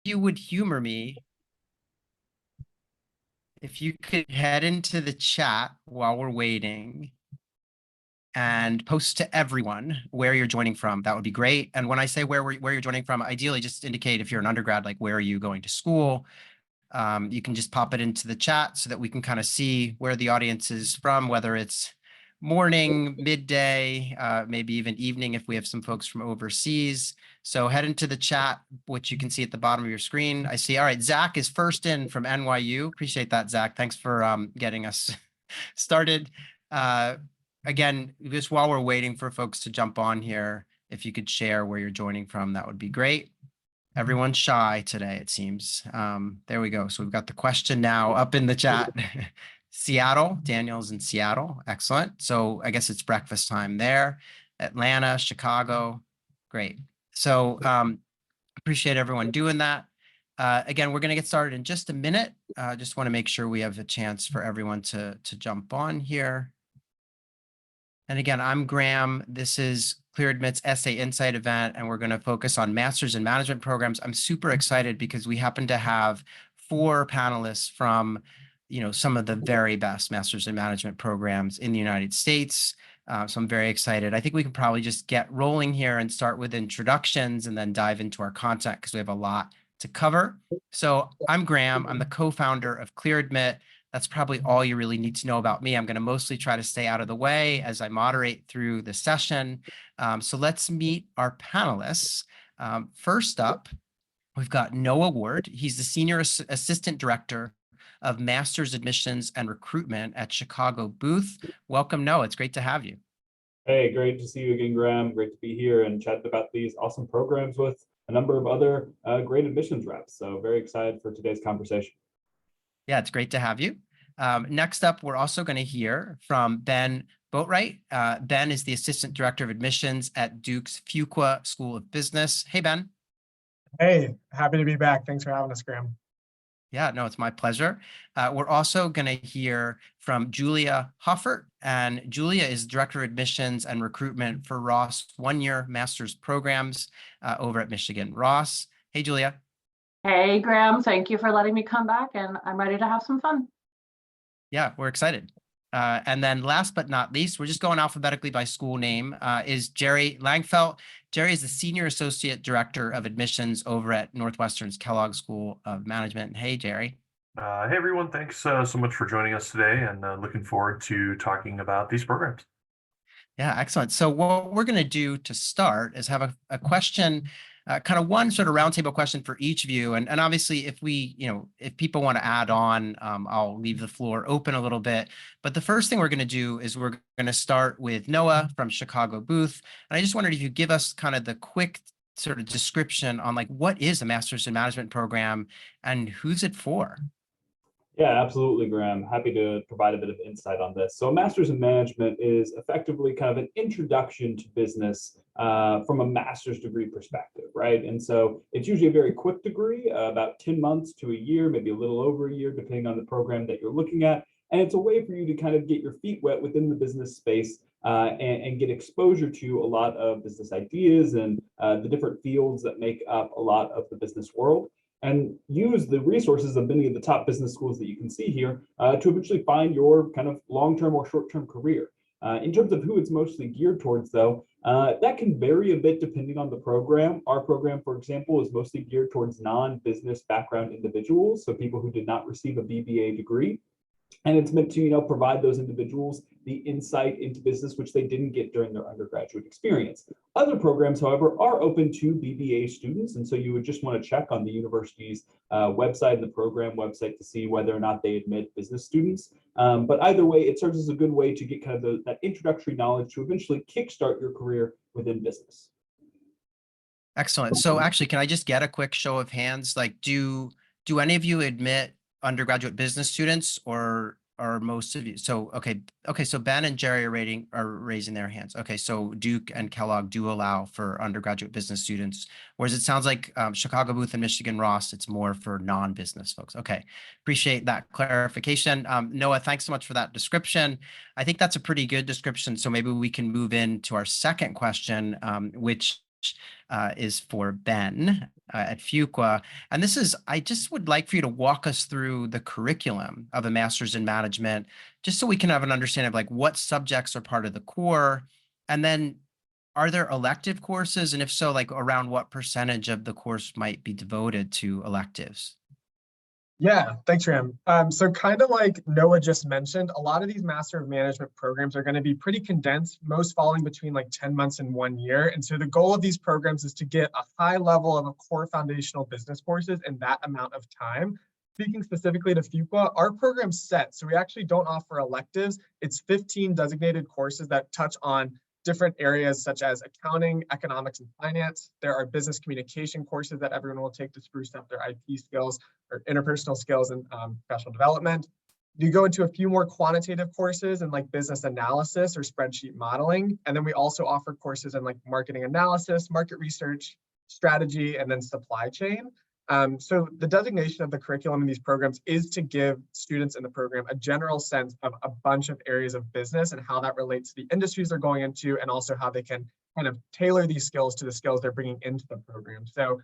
you would humor me if you could head into the chat while we're waiting and post to everyone where you're joining from. That would be great. And when I say where you're joining from, ideally just indicate if you're an undergrad, like where are you going to school? You can just pop it into the chat so that we can kind of see where the audience is from, whether it's morning, midday, maybe even evening if we have some folks from overseas. So head into the chat, which you can see at the bottom of your screen. I see, all right, Zach is first in from NYU. Appreciate that, Zach. Thanks for getting us started. Uh, Again, just while we're waiting for folks to jump on here, if you could share where you're joining from, that would be great. Everyone's shy today, it seems. There we go. So we've got the question now up in the chat. Seattle, Daniel's in Seattle. Excellent. So I guess it's breakfast time there. Atlanta, Chicago. Great. So appreciate everyone doing that. Again, we're going to get started in just a minute. Just want to make sure we have a chance for everyone to jump on here. And again, I'm Graham. This is ClearAdmit's Essay Insight event, and we're going to focus on Masters in Management programs. I'm super excited because we happen to have 4 panelists from, some of the very best Masters in Management programs in the United States. So I'm very excited. I think we can probably just get rolling here and start with introductions and then dive into our content because we have a lot to cover. So I'm Graham. I'm the co-founder of ClearAdmit. That's probably all you really need to know about me. I'm going to mostly try to stay out of the way as I moderate through the session. So let's meet our panelists. First up, we've got Noah Ward. He's the Senior Assistant Director of Master's Admissions and Recruitment at Chicago Booth. Welcome, Noah. It's great to have you. Hey, great to see you again, Graham. Great to be here and chat about these awesome programs with a number of other great admissions reps. So very excited for today's conversation. Yeah, it's great to have you. Next up, we're also going to hear from Ben Boatwright. Ben is the Assistant Director of Admissions at Duke's Fuqua School of Business. Hey, Ben. Hey, happy to be back. Thanks for having us, Graham. Yeah, no, it's my pleasure. We're also going to hear from Julia Hoffert, and Julia is Director of Admissions and Recruitment for Ross one-year master's programs over at Michigan. Ross, hey, Julia. Hey, Graham, thank you for letting me come back, and I'm ready to have some fun. Yeah, we're excited. And then last but not least, we're just going alphabetically by school name, is Jerry Langfelt. Jerry is the Senior Associate Director of Admissions over at Northwestern's Kellogg School of Management. Hey, Jerry. Hey, everyone. Thanks so much for joining us today, and looking forward to talking about these programs. Yeah, excellent. So what we're going to do to start is have a question, kind of one sort of roundtable question for each of you. And obviously, if people want to add on, I'll leave the floor open a little bit. But the first thing we're going to do is we're going to start with Noah from Chicago Booth. And I just wondered if you give us kind of the quick sort of description on like what is a Master's in Management program and who's it for? Yeah, absolutely, Graham. Happy to provide a bit of insight on this. So a master's in management is effectively kind of an introduction to business from a master's degree perspective, right? And so it's usually a very quick degree, about 10 months to a year, maybe a little over a year, depending on the program that you're looking at. And it's a way for you to kind of get your feet wet within the business space and get exposure to a lot of business ideas and the different fields that make up a lot of the business world, and use the resources of many of the top business schools that you can see here to eventually find your kind of long-term or short-term career. In terms of who it's mostly geared towards, though, that can vary a bit depending on the program. Our program, for example, is mostly geared towards non-business background individuals, so people who did not receive a BBA degree. And it's meant to, provide those individuals the insight into business which they didn't get during their undergraduate experience. Other programs, however, are open to BBA students, and so you would just want to check on the university's website and the program website to see whether or not they admit business students. But either way, it serves as a good way to get kind of that introductory knowledge to eventually kickstart your career within business. Excellent. So actually, can I just get a quick show of hands? Like, do any of you admit undergraduate business students, or most of you? So okay, so Ben and Jerry are raising their hands. Okay, so Duke and Kellogg do allow for undergraduate business students, whereas it sounds like Chicago Booth and Michigan Ross, it's more for non-business folks. Okay, appreciate that clarification. Noah, thanks so much for that description. I think that's a pretty good description. So maybe we can move into our second question, which is for Ben at Fuqua. And this is, I just would like for you to walk us through the curriculum of a master's in management, just so we can have an understanding of like what subjects are part of the core. And then are there elective courses? And if so, like around what percentage of the course might be devoted to electives? Yeah, thanks, Ram. So kind of like Noah just mentioned, a lot of these Master of Management programs are going to be pretty condensed, most falling between like 10 months and 1 year. And so the goal of these programs is to get a high level of a core foundational business courses in that amount of time. Speaking specifically to Fuqua, our program's set, so we actually don't offer electives. It's 15 designated courses that touch on different areas such as accounting, economics, and finance. There are business communication courses that everyone will take to spruce up their IT skills or interpersonal skills and professional development. You go into a few more quantitative courses in like business analysis or spreadsheet modeling. And then we also offer courses in like marketing analysis, market research, strategy, and then supply chain. So the designation of the curriculum in these programs is to give students in the program a general sense of a bunch of areas of business and how that relates to the industries they're going into, and also how they can kind of tailor these skills to the skills they're bringing into the program. So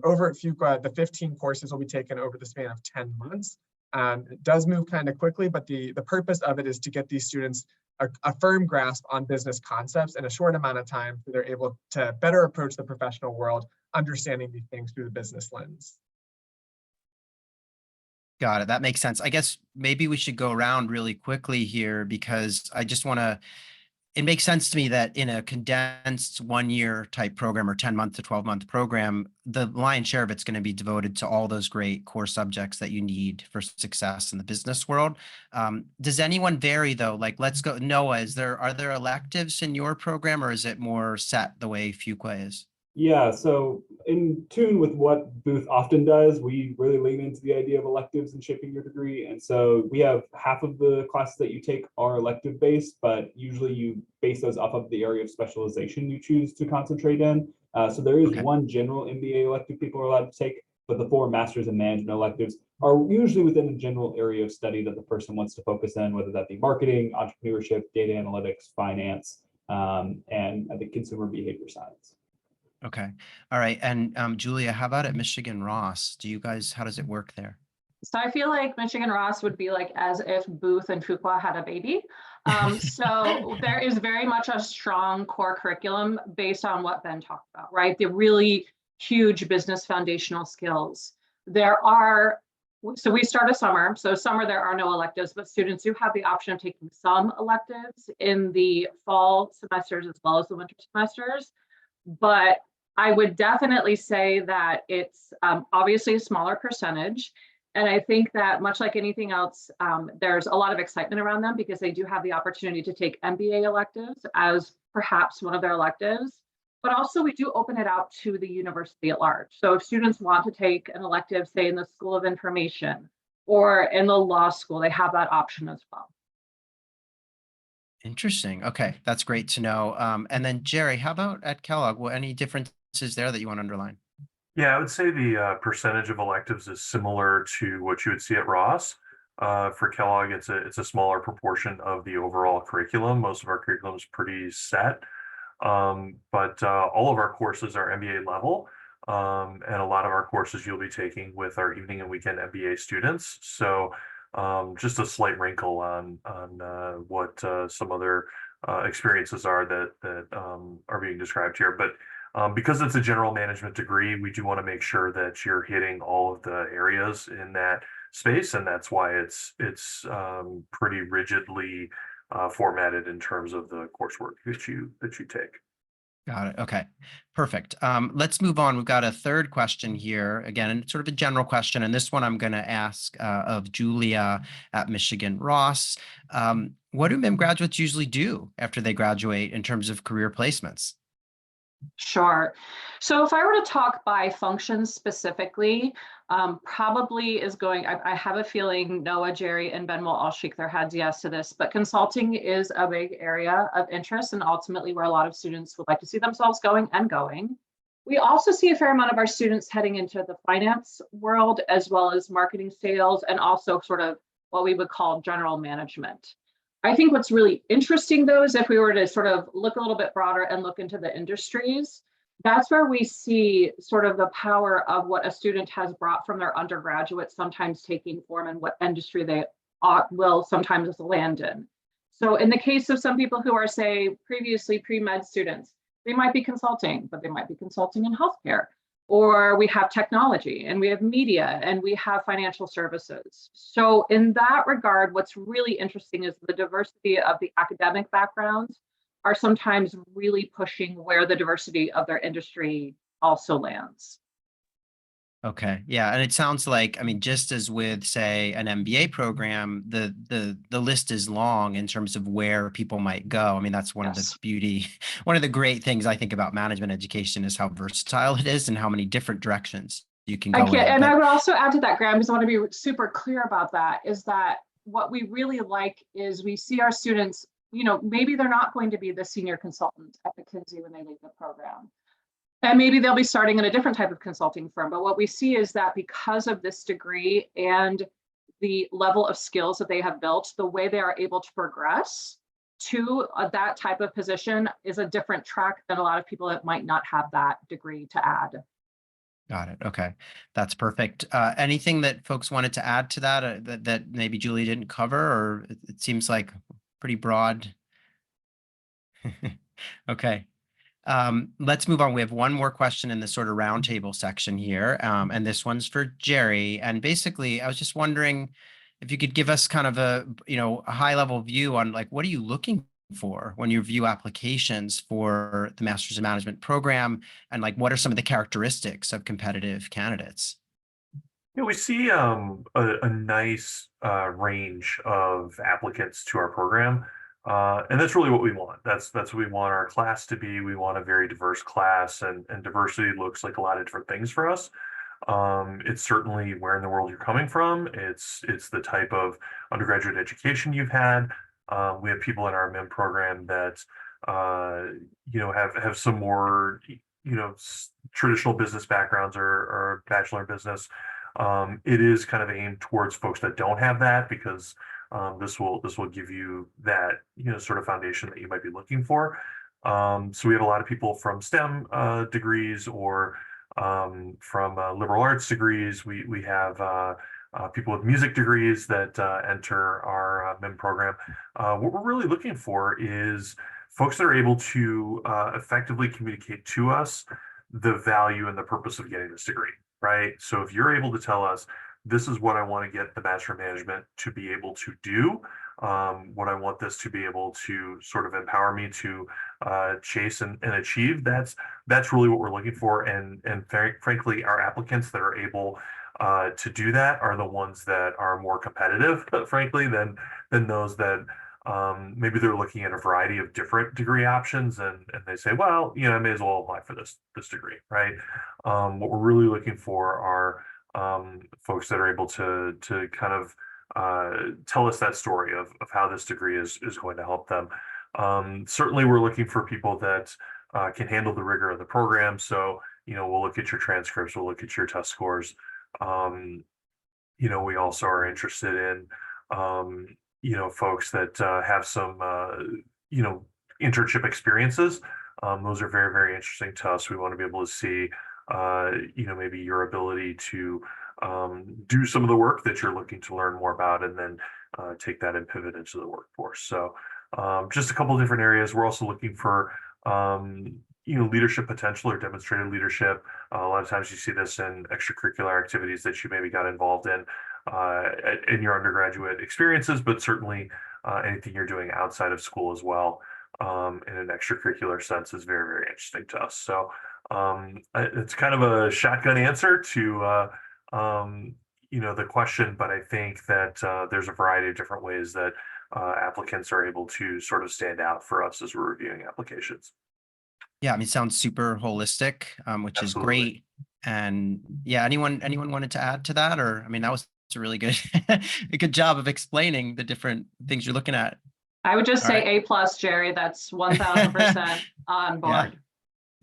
over at Fuqua, the 15 courses will be taken over the span of 10 months. It does move kind of quickly, but the purpose of it is to get these students a firm grasp on business concepts in a short amount of time, so they're able to better approach the professional world, understanding these things through the business lens. Got it. That makes sense. I guess maybe we should go around really quickly here, because I just want to, it makes sense to me that in a condensed 1 year type program or 10-month to 12-month program, the lion's share of it's going to be devoted to all those great core subjects that you need for success in the business world. Does anyone vary though? Like, let's go, Noah, are there electives in your program, or is it more set the way Fuqua is? Yeah, so in tune with what Booth often does, we really lean into the idea of electives and shaping your degree. And so we have half of the classes that you take are elective based, but usually you base those off of the area of specialization you choose to concentrate in. So there is one general MBA elective people are allowed to take, but the 4 Masters in Management electives are usually within a general area of study that the person wants to focus in, whether that be marketing, entrepreneurship, data analytics, finance, and I think consumer behavior science. Okay. All right. And Julia, how about at Michigan Ross? How does it work there? So I feel like Michigan Ross would be like as if Booth and Fuqua had a baby. So there is very much a strong core curriculum based on what Ben talked about, right? The really huge business foundational skills. So we start a summer. So summer, there are no electives, but students do have the option of taking some electives in the fall semesters as well as the winter semesters. But I would definitely say that it's obviously a smaller percentage. And I think that much like anything else, there's a lot of excitement around them because they do have the opportunity to take MBA electives as perhaps one of their electives. But also we do open it out to the university at large. So if students want to take an elective, say in the School of Information or in the law school, they have that option as well. Interesting. Okay, that's great to know. And then Jerry, how about at Kellogg? Well, any differences there that you want to underline? Yeah, I would say the percentage of electives is similar to what you would see at Ross. For Kellogg, it's a smaller proportion of the overall curriculum. Most of our curriculum is pretty set, but all of our courses are MBA level, and a lot of our courses you'll be taking with our evening and weekend MBA students. So just a slight wrinkle on what some other experiences are that are being described here, but. Because it's a general management degree, we do want to make sure that you're hitting all of the areas in that space, and that's why it's pretty rigidly formatted in terms of the coursework that you take. Got it. Okay, perfect. Let's move on. We've got a third question here. Again, sort of a general question, and this one I'm going to ask of Julia at Michigan Ross. What do MIM graduates usually do after they graduate in terms of career placements? Sure. So if I were to talk by functions specifically, probably is going, I have a feeling Noah, Jerry, and Ben will all shake their heads yes to this, but consulting is a big area of interest and ultimately where a lot of students would like to see themselves going. We also see a fair amount of our students heading into the finance world, as well as marketing, sales, and also sort of what we would call general management. I think what's really interesting though is if we were to sort of look a little bit broader and look into the industries, That's where we see sort of the power of what a student has brought from their undergraduate, sometimes taking form in what industry they will sometimes land in. So in the case of some people who are, say, previously pre-med students, they might be consulting, but they might be consulting in healthcare. Or we have technology, and we have media, and we have financial services. So in that regard, what's really interesting is the diversity of the academic backgrounds are sometimes really pushing where the diversity of their industry also lands. Okay, yeah, and it sounds like, I mean, just as with, say, an MBA program, the list is long in terms of where people might go. I mean, that's one of the beauty, one of the great things I think about management education is how versatile it is and how many different directions you can go in. And I would also add to that, Graham, because I want to be super clear about that, is that what we really like is we see our students, you know, maybe they're not going to be the senior consultant at McKinsey when they leave the program. And maybe they'll be starting in a different type of consulting firm. But what we see is that because of this degree and the level of skills that they have built, the way they are able to progress to that type of position is a different track than a lot of people that might not have that degree to add. Got it. Okay, that's perfect. Anything that folks wanted to add to that, that maybe Julie didn't cover, or it seems like pretty broad? Okay. Let's move on. We have one more question in the sort of roundtable section here. And this one's for Jerry. And basically, I was just wondering if you could give us kind of a, a high level view on like, what are you looking for when you review applications for the Masters of Management program? And like, what are some of the characteristics of competitive candidates? Yeah, we see a nice range of applicants to our program. And that's really what we want. That's what we want our class to be. We want a very diverse class, and diversity looks like a lot of different things for us. It's certainly where in the world you're coming from. It's the type of undergraduate education you've had. We have people in our MIM program that have some more traditional business backgrounds or bachelor in business. It is kind of aimed towards folks that don't have that, because this will give you that sort of foundation that you might be looking for. So we have a lot of people from STEM degrees or from liberal arts degrees. We have people with music degrees that enter our MIM program. What we're really looking for is folks that are able to effectively communicate to us the value and the purpose of getting this degree, right? So if you're able to tell us, this is what I want to get the Master of Management to be able to do, what I want this to be able to sort of empower me to chase and achieve, that's really what we're looking for. And frankly, our applicants that are able to do that are the ones that are more competitive, frankly, than those that maybe they're looking at a variety of different degree options, and they say, well, I may as well apply for this degree, right? What we're really looking for are folks that are able to kind of tell us that story of how this degree is going to help them. Certainly, we're looking for people that can handle the rigor of the program. So, we'll look at your transcripts, we'll look at your test scores. We also are interested in folks that have some internship experiences. Those are very, very interesting to us. We want to be able to see maybe your ability to do some of the work that you're looking to learn more about, and then take that and pivot into the workforce. So just a couple of different areas. We're also looking for leadership potential or demonstrated leadership. A lot of times you see this in extracurricular activities that you maybe got involved in your undergraduate experiences, but certainly anything you're doing outside of school as well, in an extracurricular sense, is very, very interesting to us. So it's kind of a shotgun answer to the question, but I think that there's a variety of different ways that applicants are able to sort of stand out for us as we're reviewing applications. Yeah, I mean, it sounds super holistic, which Absolutely. is great. And yeah, anyone wanted to add to that? Or, I mean, that was a really good, a good job of explaining the different things you're looking at. I would just say A+, Jerry. That's 1000% on board.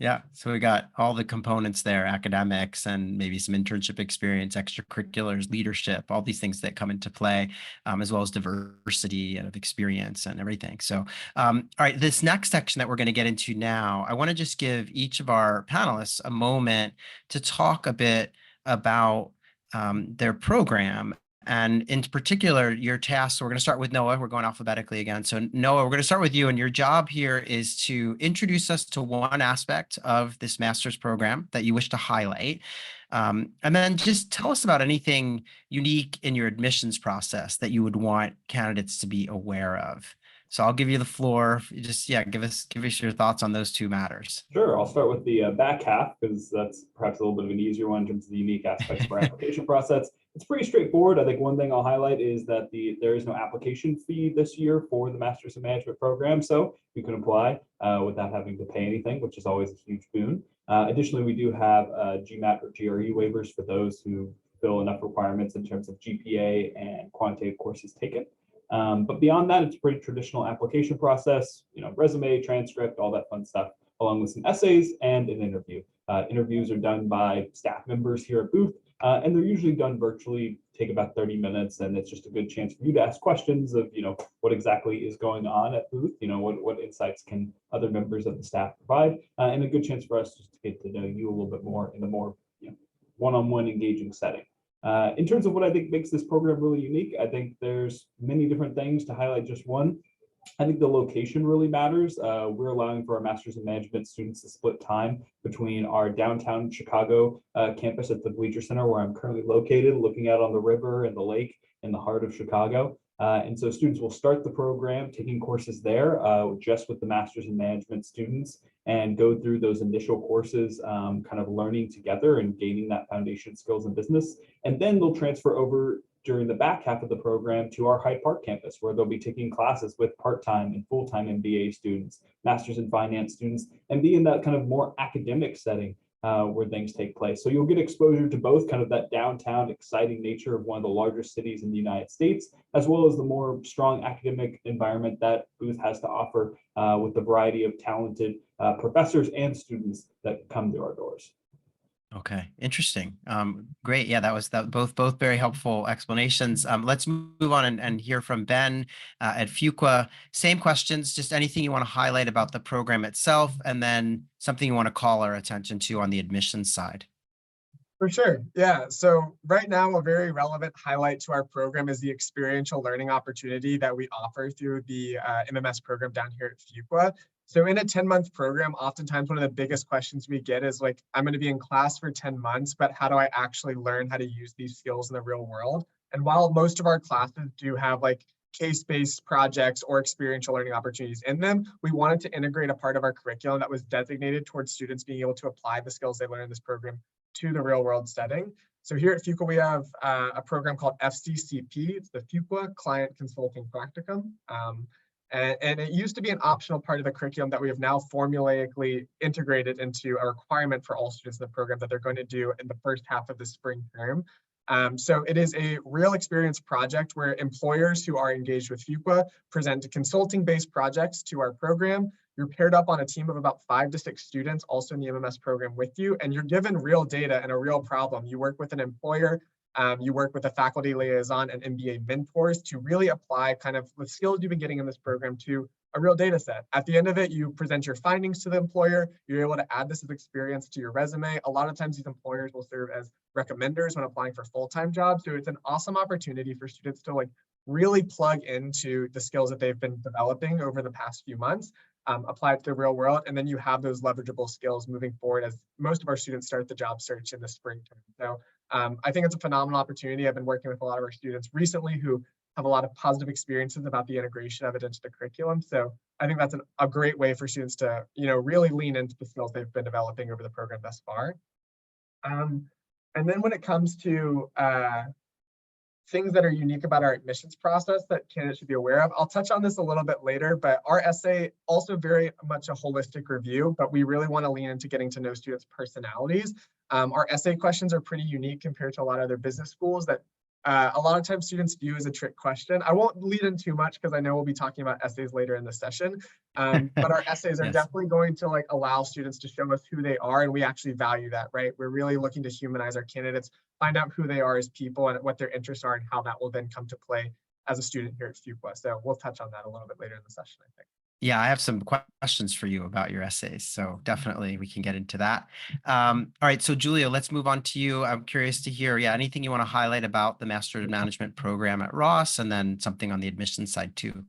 Yeah, so we got all the components there, academics and maybe some internship experience, extracurriculars, leadership, all these things that come into play, as well as diversity of experience and everything. So, all right, this next section that we're going to get into now, I want to just give each of our panelists a moment to talk a bit about their program. And in particular, your tasks. So we're going to start with Noah. We're going alphabetically again. So Noah, we're going to start with you. And your job here is to introduce us to one aspect of this master's program that you wish to highlight. And then just tell us about anything unique in your admissions process that you would want candidates to be aware of. So I'll give you the floor. Just, yeah, give us your thoughts on those two matters. Sure, I'll start with the back half because that's perhaps a little bit of an easier one in terms of the unique aspects of our application process. It's pretty straightforward. I think one thing I'll highlight is that there is no application fee this year for the Master's in Management program, so you can apply without having to pay anything, which is always a huge boon. Additionally, we do have GMAT or GRE waivers for those who fill enough requirements in terms of GPA and quantitative courses taken. But beyond that, it's a pretty traditional application process, resume, transcript, all that fun stuff, along with some essays and an interview. Interviews are done by staff members here at Booth, and they're usually done virtually, take about 30 minutes, and it's just a good chance for you to ask questions of, what exactly is going on at Booth, what insights can other members of the staff provide, and a good chance for us just to get to know you a little bit more in a more one-on-one engaging setting. In terms of what I think makes this program really unique, I think there's many different things. To highlight just one, I think the location really matters. We're allowing for our Master's in Management students to split time between our downtown Chicago campus at the Bleacher Center, where I'm currently located, looking out on the river and the lake in the heart of Chicago. And so students will start the program taking courses there just with the Master's in Management students and go through those initial courses, kind of learning together and gaining that foundation skills in business. And then they'll transfer over during the back half of the program to our Hyde Park campus, where they'll be taking classes with part-time and full-time MBA students, Master's in Finance students, and be in that kind of more academic setting where things take place. So you'll get exposure to both kind of that downtown exciting nature of one of the largest cities in the United States, as well as the more strong academic environment that Booth has to offer with the variety of talented professors and students that come through our doors. Okay, interesting. Great. Yeah, that was both very helpful explanations. Let's move on and hear from Ben at Fuqua. Same questions, just anything you want to highlight about the program itself, and then something you want to call our attention to on the admissions side. For sure. Yeah. So right now, a very relevant highlight to our program is the experiential learning opportunity that we offer through the MMS program down here at Fuqua. So in a 10-month program, oftentimes one of the biggest questions we get is like, I'm going to be in class for 10 months, but how do I actually learn how to use these skills in the real world? And while most of our classes do have like case-based projects or experiential learning opportunities in them, we wanted to integrate a part of our curriculum that was designated towards students being able to apply the skills they learn in this program to the real world setting. So here at Fuqua, we have a program called FCCP. It's the Fuqua Client Consulting Practicum. And it used to be an optional part of the curriculum that we have now formulaically integrated into a requirement for all students in the program that they're going to do in the first half of the spring term. So it is a real experience project where employers who are engaged with Fuqua present consulting-based projects to our program. You're paired up on a team of about 5 to 6 students also in the MMS program with you, and you're given real data and a real problem. You work with an employer, you work with a faculty liaison and MBA mentors to really apply kind of the skills you've been getting in this program to a real data set. At the end of it, you present your findings to the employer. You're able to add this as experience to your resume. A lot of times these employers will serve as recommenders when applying for full-time jobs. So it's an awesome opportunity for students to like really plug into the skills that they've been developing over the past few months, apply it to the real world, and then you have those leverageable skills moving forward as most of our students start the job search in the spring term. So I think it's a phenomenal opportunity. I've been working with a lot of our students recently who have a lot of positive experiences about the integration of it into the curriculum. So I think that's a great way for students to, really lean into the skills they've been developing over the program thus far. And then when it comes to things that are unique about our admissions process that candidates should be aware of, I'll touch on this a little bit later, but our essay also very much a holistic review, but we really want to lean into getting to know students' personalities. Our essay questions are pretty unique compared to a lot of other business schools that A lot of times students view as a trick question. I won't lead in too much because I know we'll be talking about essays later in the session. But our essays are Yes. definitely going to like allow students to show us who they are, and we actually value that, right? We're really looking to humanize our candidates, find out who they are as people and what their interests are, and how that will then come to play as a student here at Fuqua. So we'll touch on that a little bit later in the session, I think. Yeah, I have some questions for you about your essays, so definitely we can get into that. All right, so Julia, let's move on to you. I'm curious to hear, anything you want to highlight about the Master of Management program at Ross, and then something on the admissions side too.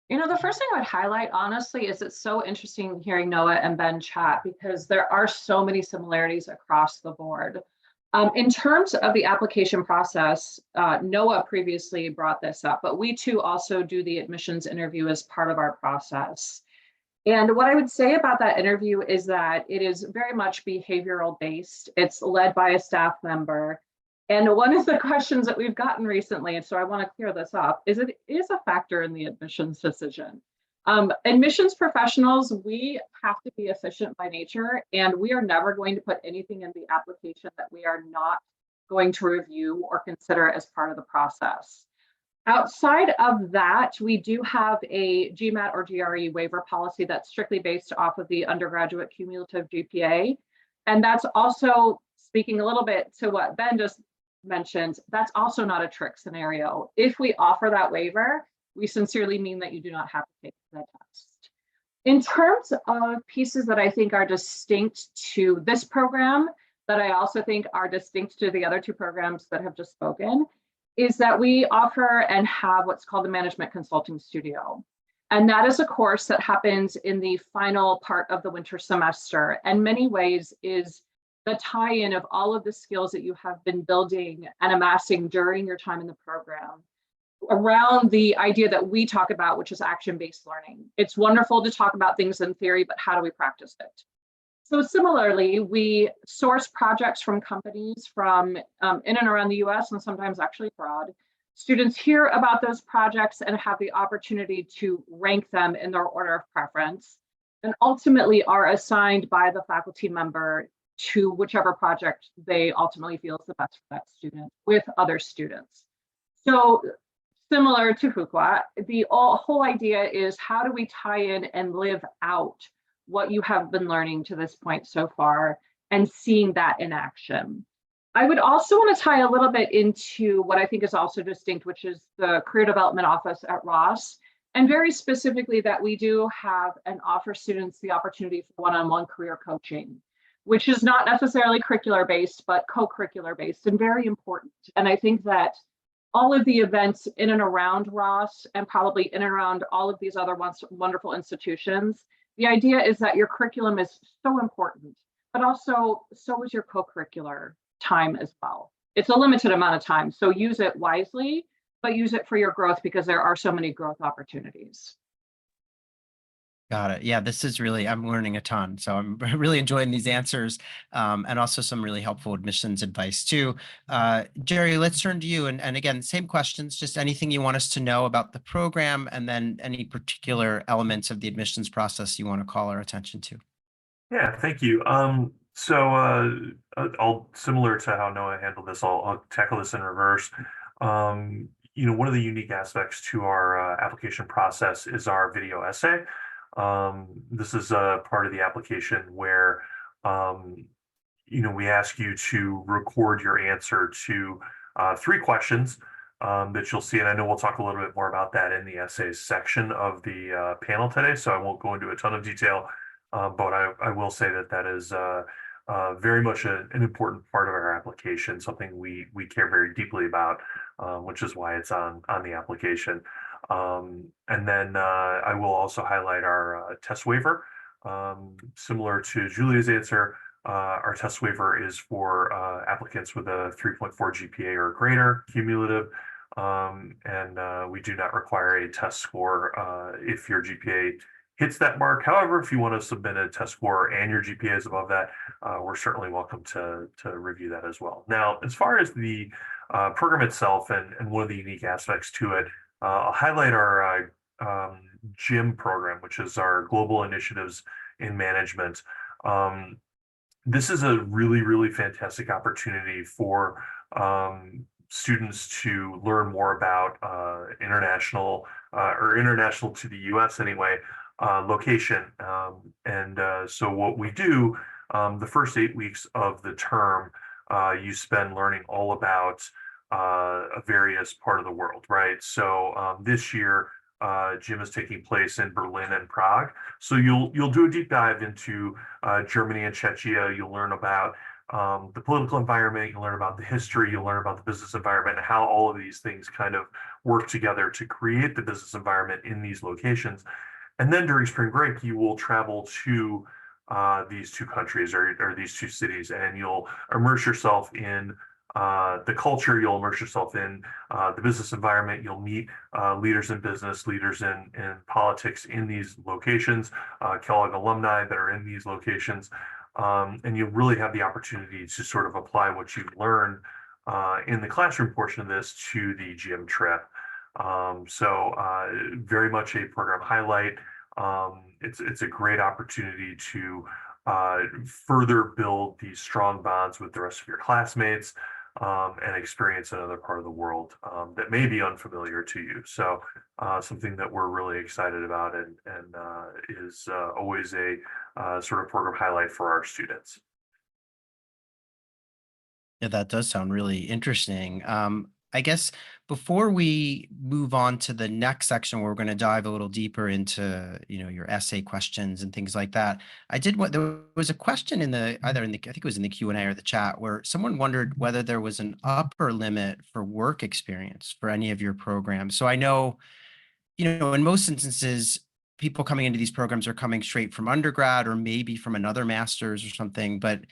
The first thing I would highlight, honestly, is it's so interesting hearing Noah and Ben chat because there are so many similarities across the board. In terms of the application process, Noah previously brought this up, but we too also do the admissions interview as part of our process. And what I would say about that interview is that it is very much behavioral based. It's led by a staff member. And one of the questions that we've gotten recently, and so I want to clear this up, is it is a factor in the admissions decision. Admissions professionals, we have to be efficient by nature, and we are never going to put anything in the application that we are not going to review or consider as part of the process. Outside of that, we do have a GMAT or GRE waiver policy that's strictly based off of the undergraduate cumulative GPA. And that's also, speaking a little bit to what Ben just mentioned, that's also not a trick scenario. If we offer that waiver, we sincerely mean that you do not have to take the test. In terms of pieces that I think are distinct to this program, that I also think are distinct to the other two programs that have just spoken, is that we offer and have what's called the Management Consulting Studio. And that is a course that happens in the final part of the winter semester, and many ways is the tie-in of all of the skills that you have been building and amassing during your time in the program around the idea that we talk about, which is action-based learning. It's wonderful to talk about things in theory, but how do we practice it? So similarly, we source projects from companies from in and around the US and sometimes actually abroad. Students hear about those projects and have the opportunity to rank them in their order of preference, and ultimately are assigned by the faculty member to whichever project they ultimately feel is the best for that student with other students. So similar to Fuqua, the whole idea is how do we tie in and live out what you have been learning to this point so far and seeing that in action. I would also want to tie a little bit into what I think is also distinct, which is the Career Development Office at Ross, and very specifically that we do have and offer students the opportunity for one-on-one career coaching, which is not necessarily curricular based, but co-curricular based and very important. And I think that all of the events in and around Ross and probably in and around all of these other wonderful institutions, the idea is that your curriculum is so important, but also so is your co-curricular time as well. It's a limited amount of time, so use it wisely, but use it for your growth because there are so many growth opportunities. Got it. Yeah, this is really, I'm learning a ton. So I'm really enjoying these answers and also some really helpful admissions advice too. Jerry, let's turn to you. And again, same questions, just anything you want us to know about the program and then any particular elements of the admissions process you want to call our attention to. Yeah, thank you. I'll similar to how Noah handled this, I'll tackle this in reverse. One of the unique aspects to our application process is our video essay. This is a part of the application where, we ask you to record your answer to 3 questions that you'll see. And I know we'll talk a little bit more about that in the essays section of the panel today, so I won't go into a ton of detail, but I will say that that is very much an important part of our application, something we care very deeply about, which is why it's on the application. And then I will also highlight our test waiver. Similar to Julia's answer, our test waiver is for applicants with a 3.4 GPA or greater cumulative, and we do not require a test score if your GPA hits that mark. However, if you want to submit a test score and your GPA is above that, we're certainly welcome to review that as well. Now, as far as the program itself and one of the unique aspects to it, I'll highlight our GIM program, which is our Global Initiatives in Management. This is a really, really fantastic opportunity for students to learn more about international or international to the US anyway, location. So what we do, the first 8 weeks of the term, you spend learning all about a various part of the world, right? So this year, gym is taking place in Berlin and Prague. So you'll do a deep dive into Germany and Czechia. You'll learn about the political environment. You'll learn about the history. You'll learn about the business environment and how all of these things kind of work together to create the business environment in these locations. And then during spring break, you will travel to these two countries or these two cities, and you'll immerse yourself in the culture. You'll immerse yourself in the business environment. You'll meet leaders in business, leaders in politics in these locations, Kellogg alumni that are in these locations. And you really have the opportunity to sort of apply what you've learned in the classroom portion of this to the gym trip. Very much a program highlight. It's a great opportunity to further build these strong bonds with the rest of your classmates and experience another part of the world that may be unfamiliar to you. So something that we're really excited about and is always a sort of program highlight for our students. Yeah, that does sound really interesting. I guess before we move on to the next section, where we're going to dive a little deeper into, your essay questions and things like that. There was a question in the, I think it was in the Q&A or the chat, where someone wondered whether there was an upper limit for work experience for any of your programs. So I know, in most instances, people coming into these programs are coming straight from undergrad or maybe from another master's or something, but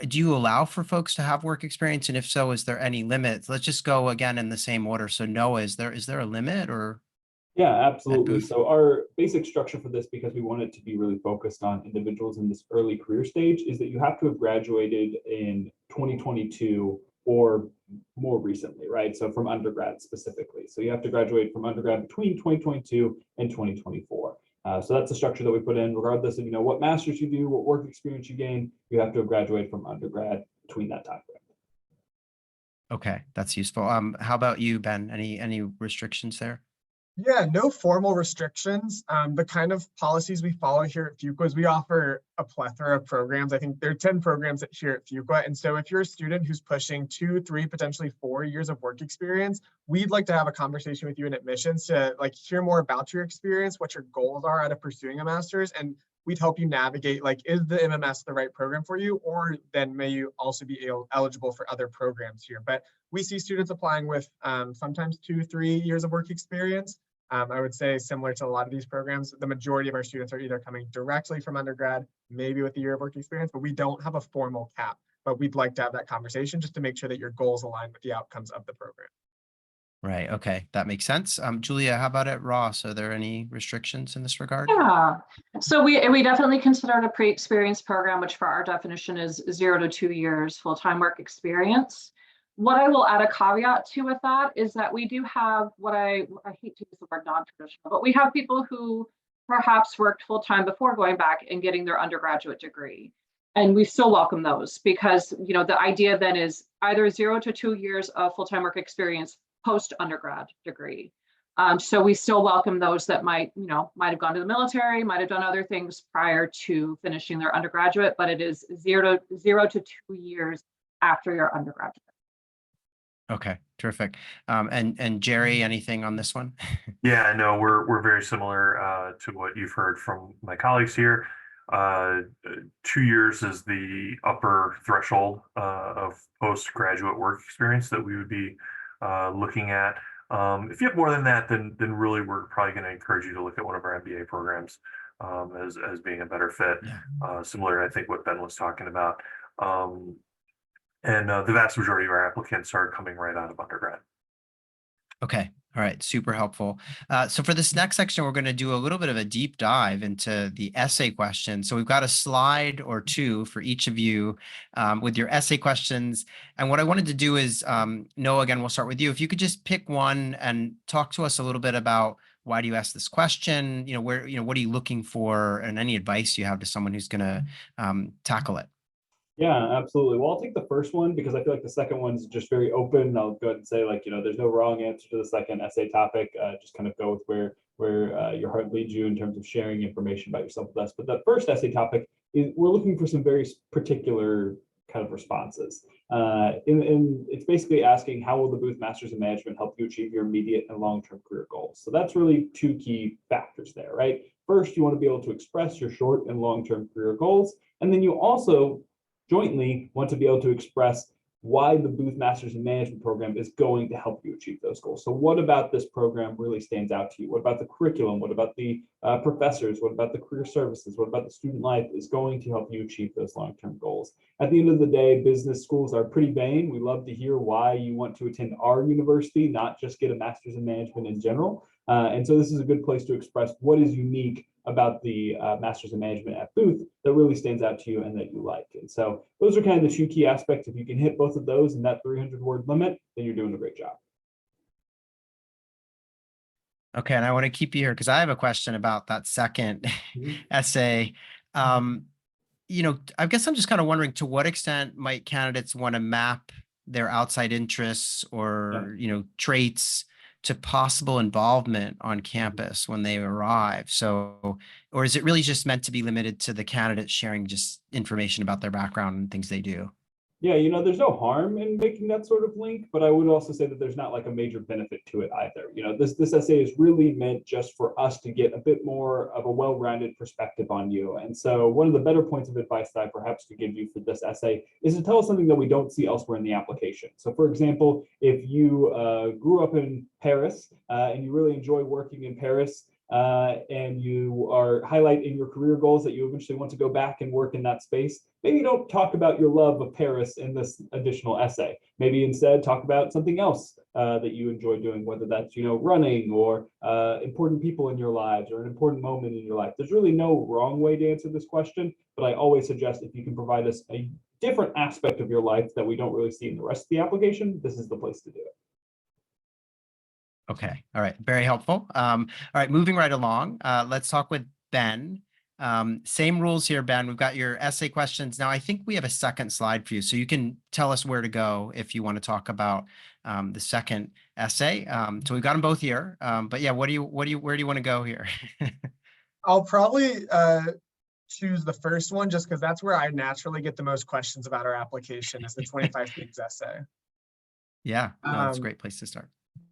do you allow for folks to have work experience? And if so, is there any limits? Let's just go again in the same order. So Noah, is there a limit or? Yeah, absolutely. Booth? So our basic structure for this, because we want it to be really focused on individuals in this early career stage, is that you have to have graduated in 2022 or more recently, right? So from undergrad specifically. So you have to graduate from undergrad between 2022 and 2024. So that's the structure that we put in, regardless of what master's you do, what work experience you gain, you have to have graduated from undergrad between that time frame. Okay, that's useful. How about you, Ben? Any restrictions there? Yeah, no formal restrictions. The kind of policies we follow here at Fuqua is we offer a plethora of programs. I think there are 10 programs here at Fuqua. And so if you're a student who's pushing 2, 3, potentially 4 years of work experience, we'd like to have a conversation with you in admissions to hear more about your experience, what your goals are out of pursuing a master's, and we'd help you navigate, is the MMS the right program for you? Or then may you also be eligible for other programs here? But we see students applying with sometimes 2, 3 years of work experience. I would say similar to a lot of these programs, the majority of our students are either coming directly from undergrad, maybe with a year of work experience, but we don't have a formal cap. But we'd like to have that conversation just to make sure that your goals align with the outcomes of the program. Right. Okay. That makes sense. Julia, how about at Ross? Are there any restrictions in this regard? Yeah. So we definitely consider it a pre-experienced program, which for our definition is 0 to 2 years full-time work experience. What I will add a caveat to with that is that we do have what I hate to use the word non-traditional, but we have people who perhaps worked full-time before going back and getting their undergraduate degree. And we still welcome those because, the idea then is either 0 to 2 years of full-time work experience post-undergrad degree. So we still welcome those that might have gone to the military, might have done other things prior to finishing their undergraduate, but it is 0 to 2 years after your undergraduate. Okay, terrific. And Jerry, anything on this one? Yeah, no, we're very similar to what you've heard from my colleagues here. 2 years is the upper threshold of postgraduate work experience that we would be looking at. If you have more than that, then really we're probably going to encourage you to look at one of our MBA programs as being a better fit. Yeah. Similar, I think, what Ben was talking about. And the vast majority of our applicants are coming right out of undergrad. Okay. All right. Super helpful. So for this next section, we're going to do a little bit of a deep dive into the essay questions. So we've got a slide or two for each of you with your essay questions. And what I wanted to do is, Noah, again, we'll start with you. If you could just pick one and talk to us a little bit about why do you ask this question? What are you looking for, and any advice you have to someone who's going to tackle it? Yeah, absolutely. Well, I'll take the first one because I feel like the second one's just very open. I'll go ahead and say, like, there's no wrong answer to the second essay topic. Just kind of go with where your heart leads you in terms of sharing information about yourself with us. But the first essay topic is we're looking for some very particular kind of responses. And it's basically asking, how will the Booth Masters in Management help you achieve your immediate and long-term career goals? So that's really two key factors there, right? First, you want to be able to express your short and long-term career goals. And then you also jointly want to be able to express why the Booth Masters in Management program is going to help you achieve those goals. So what about this program really stands out to you? What about the curriculum? What about the professors? What about the career services? What about the student life is going to help you achieve those long-term goals? At the end of the day, business schools are pretty vain. We love to hear why you want to attend our university, not just get a master's in management in general. And so this is a good place to express what is unique about the Masters in Management at Booth that really stands out to you and that you like. And so those are kind of the two key aspects. If you can hit both of those in that 300-word limit, then you're doing a great job. Okay, and I want to keep you here because I have a question about that second essay. I guess I'm just kind of wondering, to what extent might candidates want to map their outside interests or, traits to possible involvement on campus when they arrive? So, or is it really just meant to be limited to the candidates sharing just information about their background and things they do? Yeah, there's no harm in making that sort of link, but I would also say that there's not like a major benefit to it either. This essay is really meant just for us to get a bit more of a well-rounded perspective on you. And so one of the better points of advice that I perhaps could give you for this essay is to tell us something that we don't see elsewhere in the application. So for example, if you grew up in Paris and you really enjoy working in Paris, and you are highlight in your career goals that you eventually want to go back and work in that space, maybe don't talk about your love of Paris in this additional essay. Maybe instead talk about something else that you enjoy doing, whether that's running or important people in your lives or an important moment in your life. There's really no wrong way to answer this question, but I always suggest if you can provide us a different aspect of your life that we don't really see in the rest of the application, this is the place to do it. Okay. All right. Very helpful. All right. Moving right along. Let's talk with Ben. Same rules here, Ben. We've got your essay questions. Now, I think we have a second slide for you, so you can tell us where to go if you want to talk about the second essay. So we've got them both here. But yeah, where do you want to go here? I'll probably choose the first one just because that's where I naturally get the most questions about our application, is the 25 things essay. Yeah, no, that's a great place to start.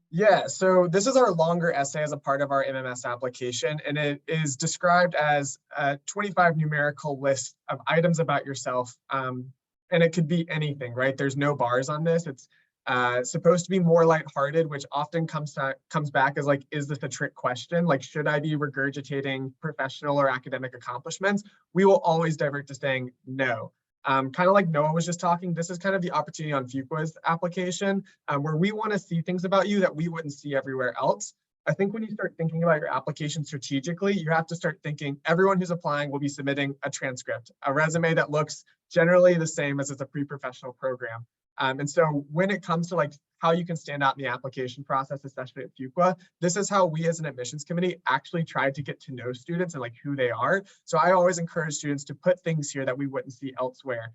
Yeah, so this is our longer essay as a part of our MMS application, and it is described as a 25 numerical list of items about yourself, and it could be anything, right? There's no bars on this. It's supposed to be more lighthearted, which often comes back as like, is this a trick question? Like, should I be regurgitating professional or academic accomplishments? We will always divert to saying no. Kind of like Noah was just talking, this is kind of the opportunity on Fuqua's application where we want to see things about you that we wouldn't see everywhere else. I think when you start thinking about your application strategically, you have to start thinking everyone who's applying will be submitting a transcript, a resume that looks generally the same as it's a pre-professional program. And so when it comes to like how you can stand out in the application process, especially at Fuqua, this is how we as an admissions committee actually tried to get to know students and like who they are. So I always encourage students to put things here that we wouldn't see elsewhere.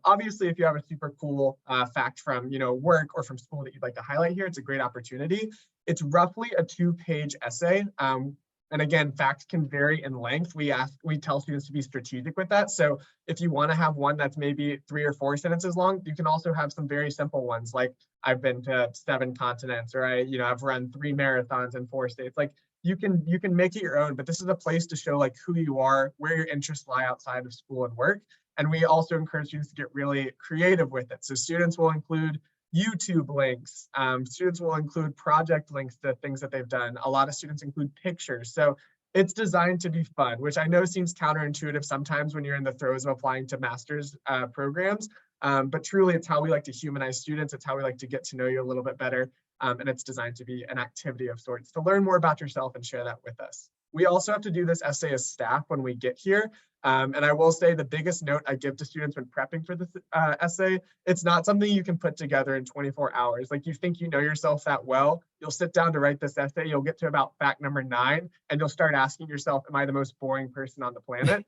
Obviously, if you have a super cool fact from work or from school that you'd like to highlight here, it's a great opportunity. It's roughly a 2-page essay. And again, facts can vary in length. We tell students to be strategic with that. So if you want to have one that's maybe 3 or 4 sentences long, you can also have some very simple ones like I've been to 7 continents, or I've run 3 marathons in 4 states. Like you can make it your own, but this is a place to show like who you are, where your interests lie outside of school and work. And we also encourage students to get really creative with it. So students will include YouTube links. Students will include project links to things that they've done. A lot of students include pictures. So it's designed to be fun, which I know seems counterintuitive sometimes when you're in the throes of applying to master's programs. But truly, it's how we like to humanize students. It's how we like to get to know you a little bit better. And it's designed to be an activity of sorts to learn more about yourself and share that with us. We also have to do this essay as staff when we get here. And I will say the biggest note I give to students when prepping for this essay, it's not something you can put together in 24 hours. Like, you think you know yourself that well, you'll sit down to write this essay, you'll get to about fact number 9, and you'll start asking yourself, am I the most boring person on the planet?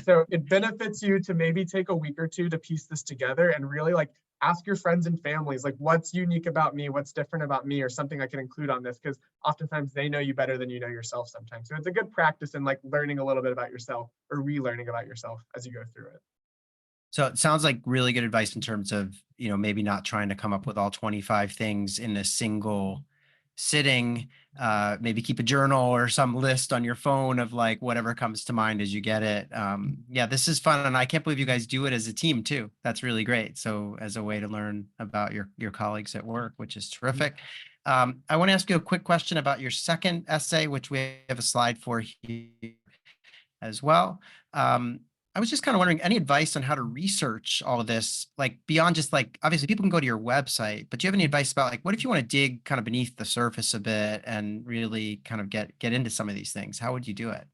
So it benefits you to maybe take a week or two to piece this together and really like ask your friends and families, like, what's unique about me, what's different about me, or something I can include on this, because oftentimes they know you better than you know yourself sometimes. So it's a good practice in like learning a little bit about yourself or relearning about yourself as you go through it. So it sounds like really good advice in terms of, maybe not trying to come up with all 25 things in a single sitting. Maybe keep a journal or some list on your phone of like whatever comes to mind as you get it. Yeah, this is fun. And I can't believe you guys do it as a team too. That's really great. So as a way to learn about your colleagues at work, which is terrific. I want to ask you a quick question about your second essay, which we have a slide for here as well. I was just kind of wondering, any advice on how to research all of this, like beyond just like, obviously people can go to your website, but do you have any advice about like, what if you want to dig kind of beneath the surface a bit and really kind of get into some of these things? How would you do it?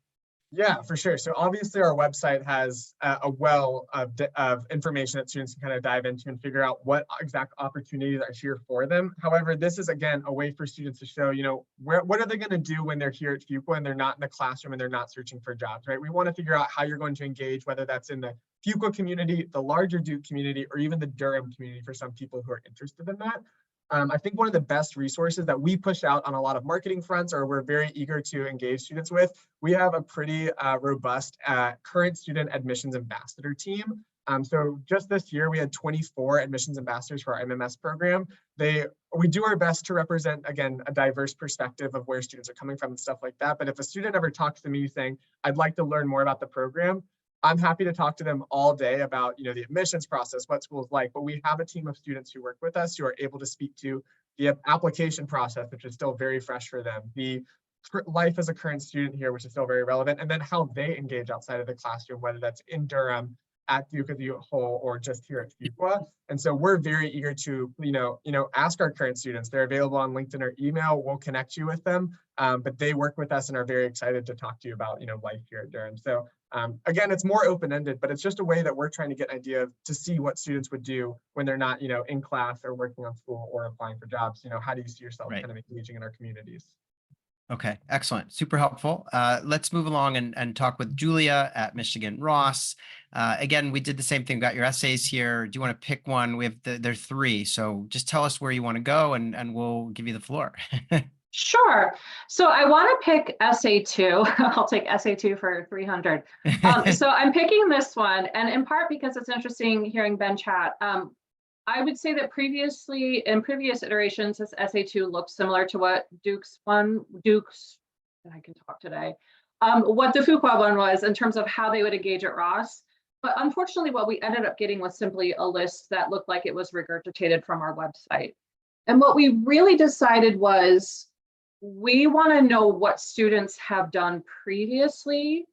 Yeah, for sure. So obviously our website has a well of information that students can kind of dive into and figure out what exact opportunities are here for them. However, this is, again, a way for students to show, what are they going to do when they're here at Fuqua and they're not in the classroom and they're not searching for jobs, right? We want to figure out how you're going to engage, whether that's in the Fuqua community, the larger Duke community, or even the Durham community for some people who are interested in that. I think one of the best resources that we push out on a lot of marketing fronts, or we're very eager to engage students with, we have a pretty robust current student admissions ambassador team. So just this year, we had 24 admissions ambassadors for our MMS program. We do our best to represent, again, a diverse perspective of where students are coming from and stuff like that. But if a student ever talks to me saying, I'd like to learn more about the program, I'm happy to talk to them all day about, the admissions process, what school is like, but we have a team of students who work with us who are able to speak to the application process, which is still very fresh for them, the life as a current student here, which is still very relevant, and then how they engage outside of the classroom, whether that's in Durham, at Duke as a whole, or just here at Fuqua. And so we're very eager to, ask our current students. They're available on LinkedIn or email. We'll connect you with them, but they work with us and are very excited to talk to you about, life here at Durham. So again, it's more open-ended, but it's just a way that we're trying to get an idea of, to see what students would do when they're not, in class or working on school or applying for jobs. How do you see yourself kind of engaging in our communities? Okay, excellent. Super helpful. Let's move along and talk with Julia at Michigan Ross. Again, we did the same thing. Got your essays here. Do you want to pick one? We have there are 3. So just tell us where you want to go and we'll give you the floor. Sure. So I want to pick essay 2. I'll take essay 2 for 300. So I'm picking this one, and in part because it's interesting hearing Ben chat. I would say that in previous iterations, this essay 2 looks similar to what and I can talk today, what the Fuqua one was in terms of how they would engage at Ross. But unfortunately, what we ended up getting was simply a list that looked like it was regurgitated from our website. And what we really decided was, we want to know what students have done previously,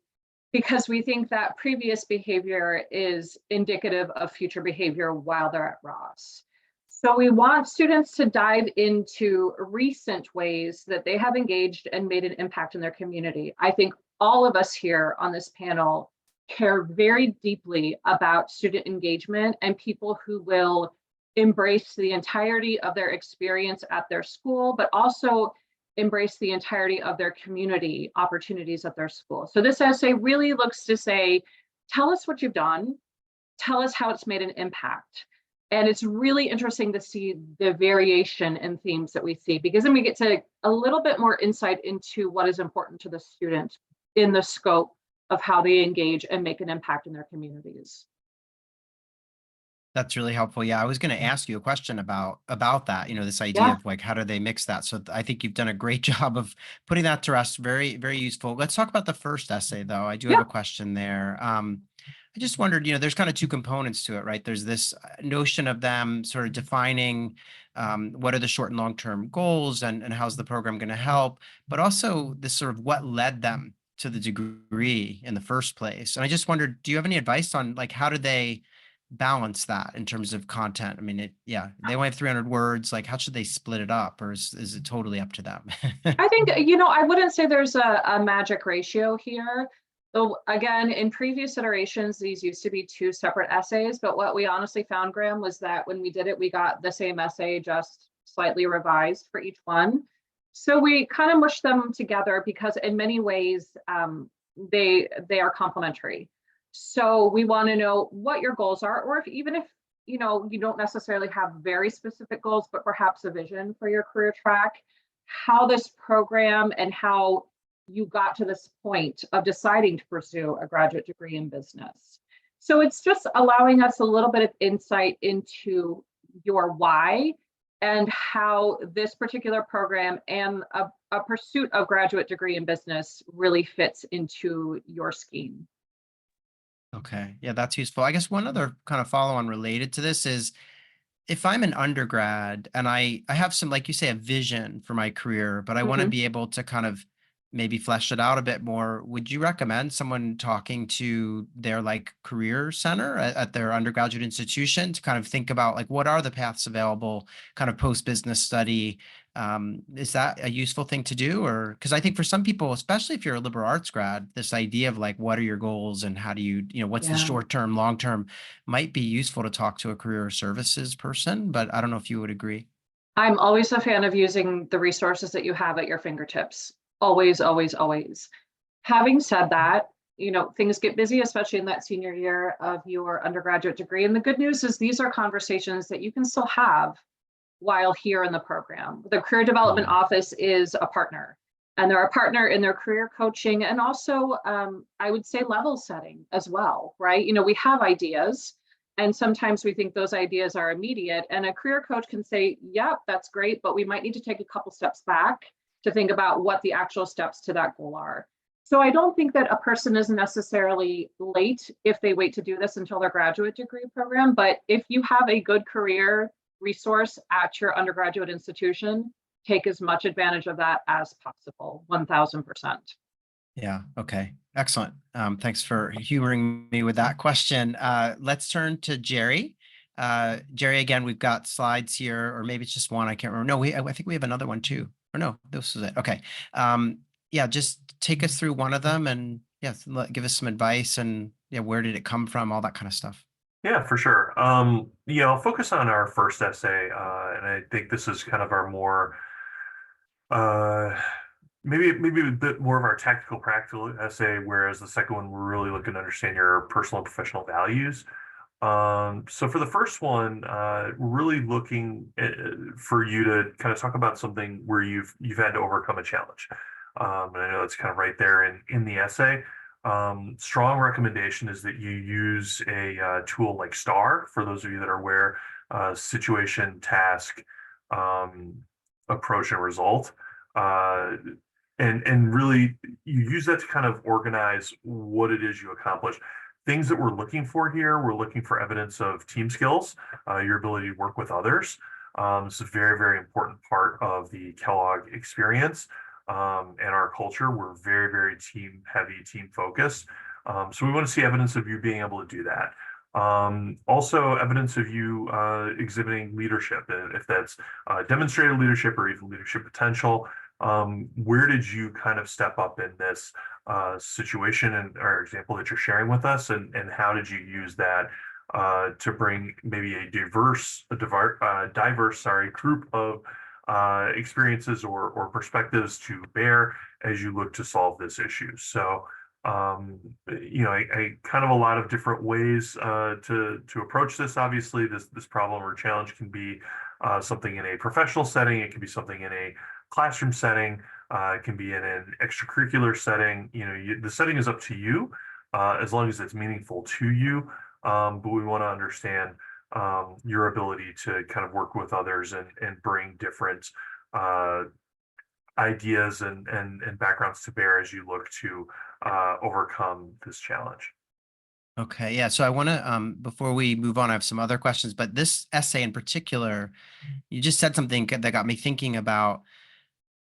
because we think that previous behavior is indicative of future behavior while they're at Ross. So we want students to dive into recent ways that they have engaged and made an impact in their community. I think all of us here on this panel care very deeply about student engagement and people who will embrace the entirety of their experience at their school, but also embrace the entirety of their community opportunities at their school. So this essay really looks to say, tell us what you've done, tell us how it's made an impact. And it's really interesting to see the variation in themes that we see, because then we get to a little bit more insight into what is important to the student in the scope of how they engage and make an impact in their communities. That's really helpful. Yeah, I was going to ask you a question about that, this idea of like, how do they mix that? So I think you've done a great job of putting that to rest. Very, very useful. Let's talk about the first essay, though. I do have a question there. I just wondered, there's kind of 2 components to it, right? There's this notion of them sort of defining what are the short and long-term goals and how's the program going to help, but also this sort of what led them to the degree in the first place. And I just wondered, do you have any advice on like, how do they balance that in terms of content? I mean, they only have 300 words. Like, how should they split it up, or is it totally up to them? I think, I wouldn't say there's a magic ratio here. So again, in previous iterations, these used to be 2 separate essays, but what we honestly found, Graham, was that when we did it, we got the same essay, just slightly revised for each one. So we kind of mushed them together because in many ways, they are complementary. So we want to know what your goals are, or even if you don't necessarily have very specific goals, but perhaps a vision for your career track, how this program and how you got to this point of deciding to pursue a graduate degree in business. So it's just allowing us a little bit of insight into your why and how this particular program and a pursuit of graduate degree in business really fits into your scheme. Okay. Yeah, that's useful. I guess one other kind of follow on related to this is, if I'm an undergrad and I have some, like you say, a vision for my career, but I want to be able to kind of maybe flesh it out a bit more, would you recommend someone talking to their like career center at their undergraduate institution to kind of think about like what are the paths available kind of post business study? Is that a useful thing to do? Or because I think for some people, especially if you're a liberal arts grad, this idea of like what are your goals and how do you, what's the short term, long term, might be useful to talk to a career services person, but I don't know if you would agree. I'm always a fan of using the resources that you have at your fingertips. Always, always, always. Having said that, things get busy, especially in that senior year of your undergraduate degree. And the good news is these are conversations that you can still have while here in the program. The Career Development Office is a partner, and they're a partner in their career coaching and also, I would say, level setting as well, right? We have ideas, and sometimes we think those ideas are immediate, and a career coach can say, yep, that's great, but we might need to take a couple steps back to think about what the actual steps to that goal are. So I don't think that a person is necessarily late if they wait to do this until their graduate degree program, but if you have a good career resource at your undergraduate institution, take as much advantage of that as possible, 1000%. Yeah. Okay. Excellent. Thanks for humoring me with that question. Let's turn to Jerry. Jerry, again, we've got slides here, or maybe it's just one. I can't remember. No, I think we have another one too. Or no, this is it. Okay. Just take us through one of them and give us some advice and where did it come from? All that kind of stuff. Yeah, for sure. I'll focus on our first essay, and I think this is kind of our more, maybe a bit more of our tactical, practical essay, whereas the second one, we're really looking to understand your personal and professional values. So for the first one, really looking for you to kind of talk about something where you've had to overcome a challenge. And I know it's kind of right there in the essay. Strong recommendation is that you use a tool like STAR, for those of you that are aware, situation, task, approach, and result. And really you use that to kind of organize what it is you accomplish. Things that we're looking for here, we're looking for evidence of team skills, your ability to work with others. It's a very, very important part of the Kellogg experience. And our culture, we're very, very team heavy, team focused. So we want to see evidence of you being able to do that. Also evidence of you exhibiting leadership, if that's demonstrated leadership or even leadership potential. Where did you kind of step up in this situation or example that you're sharing with us, and how did you use that to bring maybe a diverse group of experiences or perspectives to bear as you look to solve this issue? So, I kind of a lot of different ways to approach this. Obviously, this problem or challenge can be something in a professional setting. It can be something in a classroom setting. It can be in an extracurricular setting. The setting is up to you, as long as it's meaningful to you. But we want to understand your ability to kind of work with others and bring different ideas and backgrounds to bear as you look to overcome this challenge. Okay, yeah. So I want to, before we move on, I have some other questions, but this essay in particular, you just said something that got me thinking about.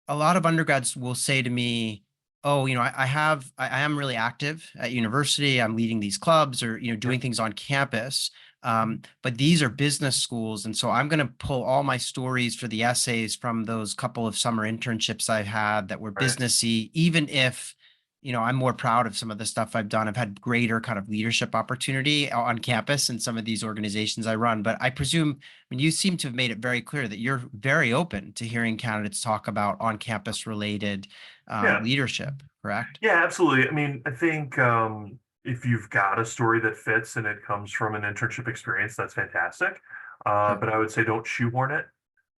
A lot of undergrads will say to me, oh, I am really active at university. I'm leading these clubs or, doing things on campus, But these are business schools. And so I'm going to pull all my stories for the essays from those couple of summer internships I've had that were Right. businessy, even if, I'm more proud of some of the stuff I've done. I've had greater kind of leadership opportunity on campus in some of these organizations I run. But I presume, you seem to have made it very clear that you're very open to hearing candidates talk about on-campus related Yeah. leadership, correct? Yeah, absolutely. I mean, I think if you've got a story that fits and it comes from an internship experience, that's fantastic. But I would say don't shoehorn it.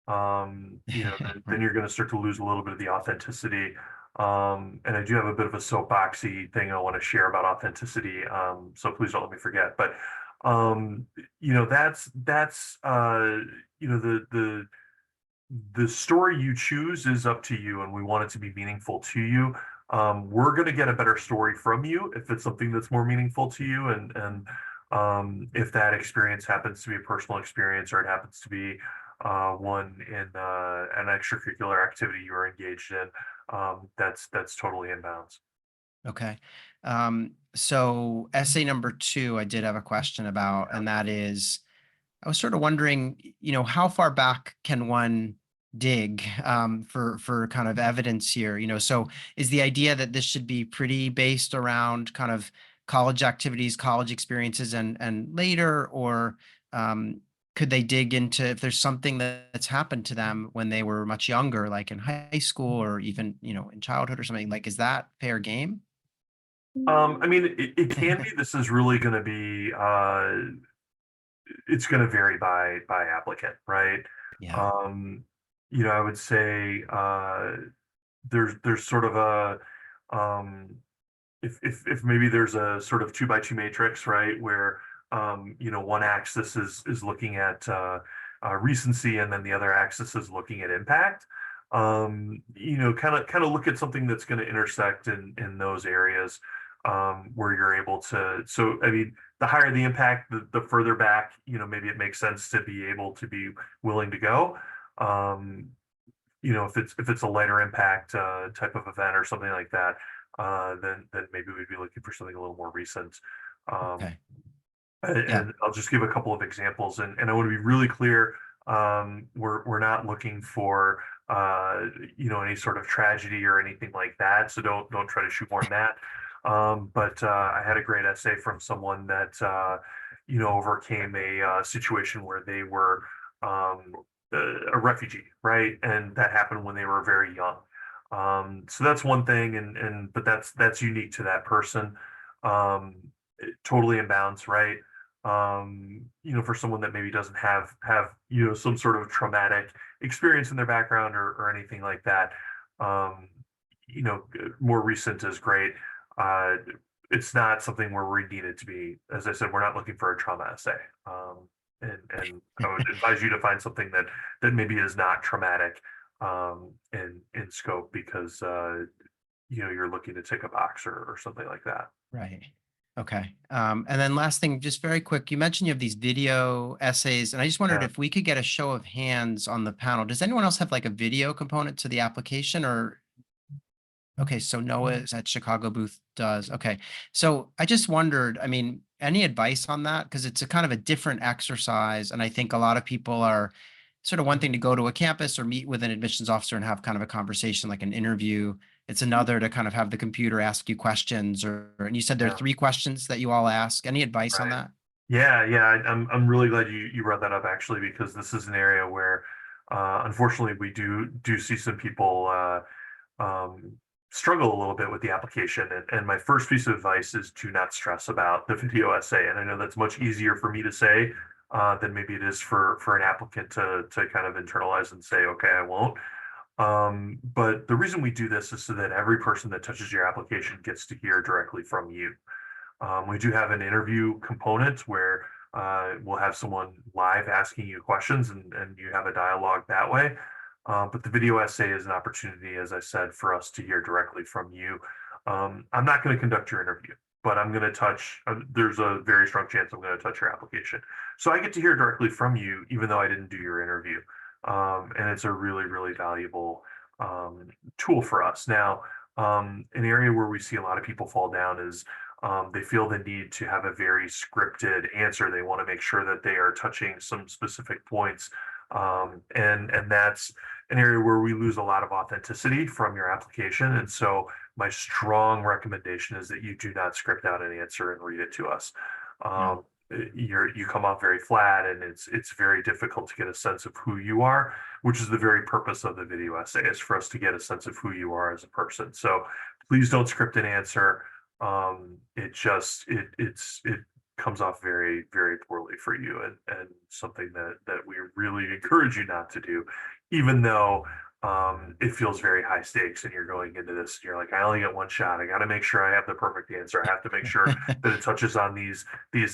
Then you're going to start to lose a little bit of the authenticity. And I do have a bit of a soapboxy thing I want to share about authenticity. So please don't let me forget. But that's the story you choose is up to you, and we want it to be meaningful to you. We're going to get a better story from you if it's something that's more meaningful to you, and if that experience happens to be a personal experience or it happens to be one in an extracurricular activity you are engaged in, that's totally in bounds. Okay. So essay number 2, I did have a question about, and that is, I was sort of wondering, how far back can one dig for kind of evidence here? So is the idea that this should be pretty based around kind of college activities, college experiences, and later, or could they dig into if there's something that's happened to them when they were much younger, like in high school or even in childhood or something? Like, is that fair game? I mean, it can be. This is really going to be it's going to vary by applicant, right? Yeah. Um, I would say there's sort of a if maybe there's a sort of 2 by 2 matrix, right, where one axis is looking at recency, and then the other axis is looking at impact. Kind of look at something that's going to intersect in those areas where you're able to. So I mean, the higher the impact, the further back, maybe it makes sense to be able to be willing to go. If it's a lighter impact type of event or something like that, then maybe we'd be looking for something a little more recent. Um, Okay. and, Yeah. and I'll just give a couple of examples, and I want to be really clear. We're not looking for any sort of tragedy or anything like that, so don't try to shoehorn that. But I had a great essay from someone that overcame a situation where they were a refugee, right? And that happened when they were very young. So that's one thing, but that's unique to that person. Totally in bounds, right? For someone that maybe doesn't have some sort of traumatic experience in their background or anything like that. Um, More recent is great. Uh, it's not something where we need it to be. As I said, we're not looking for a trauma essay. And I would advise you to find something that maybe is not traumatic in scope, because you're looking to tick a box or something like that. Right. Okay. And then last thing, just very quick, you mentioned you have these video essays, and I just wondered Yeah. if we could get a show of hands on the panel. Does anyone else have like a video component to the application, or? Okay, so Noah's at Chicago booth does. Okay. So I just wondered, any advice on that? Because it's a kind of a different exercise. And I think a lot of people are sort of one thing to go to a campus or meet with an admissions officer and have kind of a conversation, like an interview. It's another to kind of have the computer ask you questions, and you said there are Yeah. 3 questions that you all ask. Any advice on Right. that? Yeah. I'm really glad you brought that up, actually, because this is an area where unfortunately we do see some people um, struggle a little bit with the application. And my first piece of advice is to not stress about the video essay. And I know that's much easier for me to say than maybe it is for an applicant to kind of internalize and say, okay, I won't. But the reason we do this is so that every person that touches your application gets to hear directly from you. We do have an interview component where we'll have someone live asking you questions, and you have a dialogue that way. But the video essay is an opportunity, as I said, for us to hear directly from you. I'm not going to conduct your interview, but I'm going to touch, there's a very strong chance I'm going to touch your application. So I get to hear directly from you, even though I didn't do your interview. And it's a really, really valuable tool for us. Now, an area where we see a lot of people fall down is They feel the need to have a very scripted answer. They want to make sure that they are touching some specific points. And that's an area where we lose a lot of authenticity from your application. And so my strong recommendation is that you do not script out an answer and read it to us. Yeah. You come off very flat, and it's very difficult to get a sense of who you are, which is the very purpose of the video essay, is for us to get a sense of who you are as a person. So please don't script an answer. It comes off very, very poorly for you, and something that we really encourage you not to do, even though it feels very high stakes and you're going into this and you're like, I only get one shot. I got to make sure I have the perfect answer. I have to make sure that it touches on these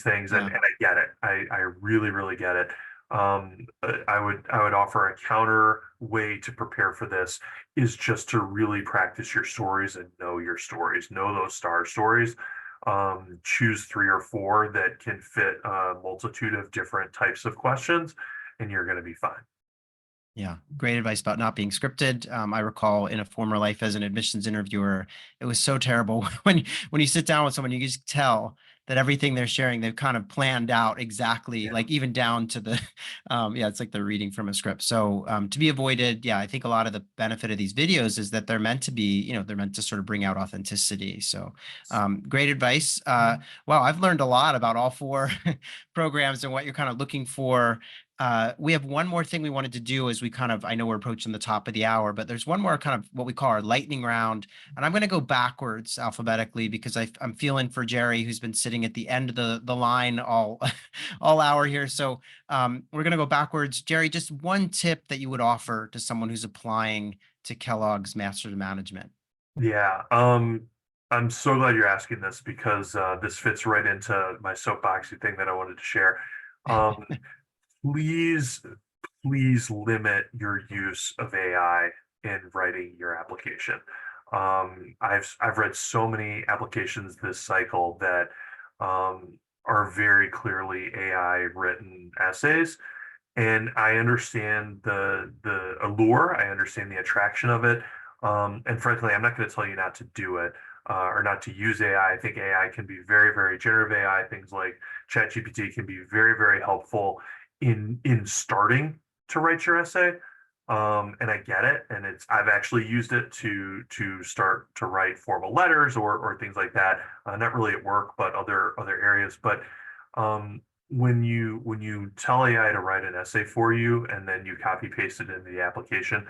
things. Yeah. And I get it. I really, really get it. I would offer a counter way to prepare for this is just to really practice your stories and know your stories, know those star stories. Choose 3 or 4 that can fit a multitude of different types of questions, and you're going to be fine. Yeah, great advice about not being scripted. I recall in a former life as an admissions interviewer, it was so terrible when you sit down with someone, you just tell that everything they're sharing, they've kind of planned out exactly, Yeah. like even down to the, yeah, it's like they're reading from a script. So to be avoided, yeah, I think a lot of the benefit of these videos is that they're meant to be, they're meant to sort of bring out authenticity. So great advice. Wow, I've learned a lot about all 4 programs and what you're kind of looking for. We have one more thing we wanted to do as I know we're approaching the top of the hour, but there's one more kind of what we call our lightning round. And I'm going to go backwards alphabetically because I'm feeling for Jerry, who's been sitting at the end of the line all hour here. So we're going to go backwards. Jerry, just one tip that you would offer to someone who's applying to Kellogg's Master's of Management. Yeah. I'm so glad you're asking this, because this fits right into my soapboxy thing that I wanted to share. Please limit your use of AI in writing your application. I've read so many applications this cycle that are very clearly AI written essays, and I understand the allure. I understand the attraction of it, and frankly, I'm not going to tell you not to do it. Or not to use AI. I think AI can be very, very generative AI. Things like ChatGPT can be very, very helpful in starting to write your essay. And I get it. And I've actually used it to start to write formal letters or things like that. Not really at work, but other areas. But when you tell AI to write an essay for you and then you copy paste it into the application,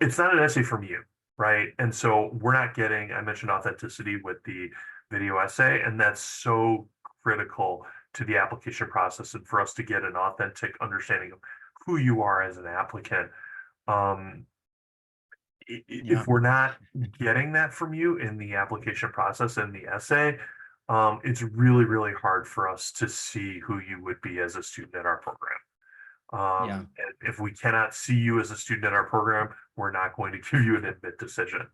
it's not an essay from you. Right. And so we're not getting, I mentioned authenticity with the video essay, and that's so critical to the application process and for us to get an authentic understanding of who you are as an applicant. If we're not getting that from you in the application process and the essay, it's really, really hard for us to see who you would be as a student in our program. And if we cannot see you as a student in our program, we're not going to give you an admit decision.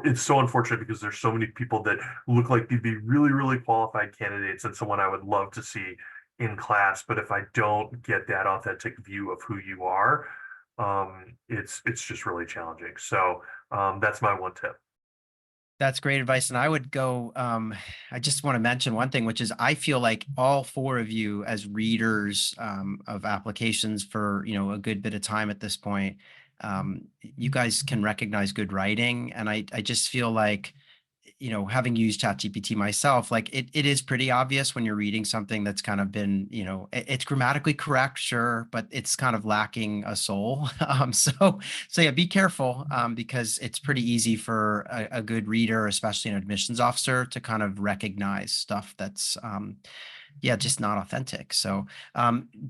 It's so unfortunate because there's so many people that look like they'd be really, really qualified candidates and someone I would love to see in class. But if I don't get that authentic view of who you are, it's just really challenging. So that's my one tip. That's great advice. And I would go, I just want to mention one thing, which is I feel like all 4 of you as readers of applications for, a good bit of time at this point, you guys can recognize good writing. And I just feel like, having used ChatGPT myself, like it is pretty obvious when you're reading something that's kind of been, it's grammatically correct, sure, but it's kind of lacking a soul. So yeah, be careful because it's pretty easy for a good reader, especially an admissions officer, to kind of recognize stuff that's, just not authentic. So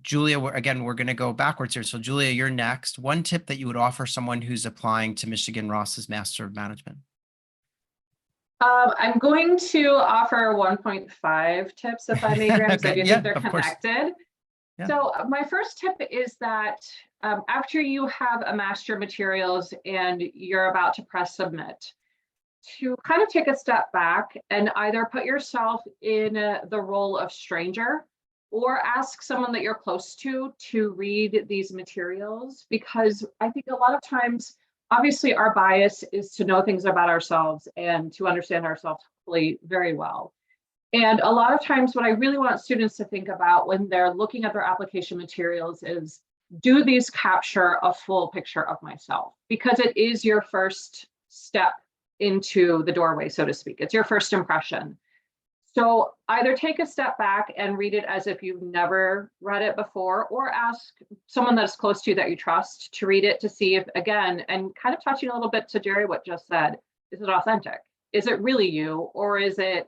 Julia, we're going to go backwards here. So Julia, you're next. One tip that you would offer someone who's applying to Michigan Ross's Master of Management. I'm going to offer 1.5 tips, if I may, Graham, because I do think they're connected. Yeah. So my first tip is that after you have amassed your materials and you're about to press submit, to kind of take a step back and either put yourself in the role of stranger or ask someone that you're close to read these materials, because I think a lot of times obviously our bias is to know things about ourselves and to understand ourselves very well. And a lot of times what I really want students to think about when they're looking at their application materials is, do these capture a full picture of myself? Because it is your first step into the doorway, so to speak. It's your first impression. So either take a step back and read it as if you've never read it before, or ask someone that's close to you that you trust to read it to see if, again, and kind of touching a little bit to Jerry, what just said, is it authentic? Is it really you? Or is it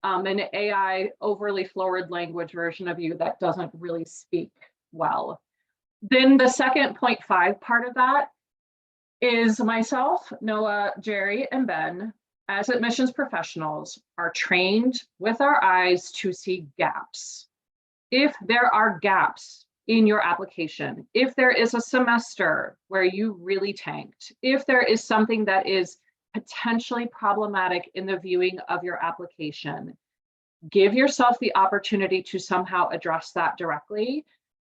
an AI overly forward language version of you that doesn't really speak well? Then the second 0.5 part of that is myself, Noah, Jerry, and Ben, as admissions professionals, are trained with our eyes to see gaps. If there are gaps in your application, if there is a semester where you really tanked, if there is something that is potentially problematic in the viewing of your application, give yourself the opportunity to somehow address that directly,